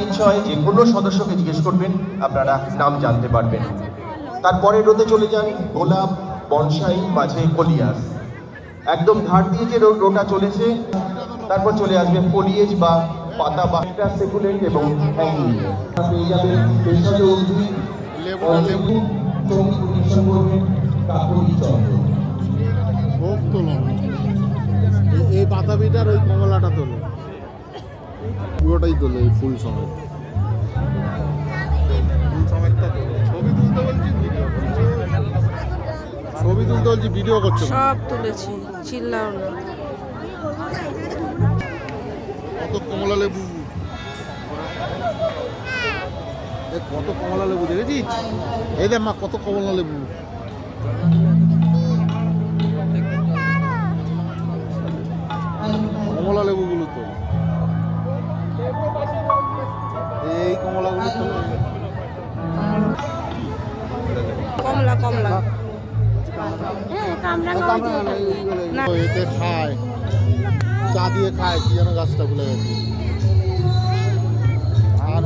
ইচ্ছা হয় যে কোনো সদস্যকে জিজ্ঞেস করবেন, আপনারা নাম জানতে পারবেন। তারপরে রোতে চলে যান গোলাপ, বনসাই, মাঝে কলিয়াস। একদম ধার দিয়ে যে রোটা চলেছে, তারপর চলে আসবে ফোলিয়েজ বা পাতা বা সেকুলেন্ট এবং হ্যাঙ্গিং। পেয়ে যাবেন ভেষজ উদ্ভিদ, সঙ্গীত পরিবেশন করবেন কাকলি চন্দ্র। ভোগ তোলো, এই বাতাবিটার ওই কমলাটা তোলো, পুরোটাই তোলো, এই ফুল সমেত, ফুল সমেতটা তোলো। ছবি তুলতে বলছি, ছবি তুলতে বলছি, ভিডিও করছো? সব তুলেছি, চিল্লাও না। কত কমলা লেবু, কত কমলা লেবু দেখেছিস? এই দেখ মা, কত কমলা লেবু। কমলা লেবুগুলো তো, এই কমলাগুলো তো, কমলা কমলা এতে খায়, চা দিয়ে খায়, কি যেন গাছটা ভুলে গেছি। আর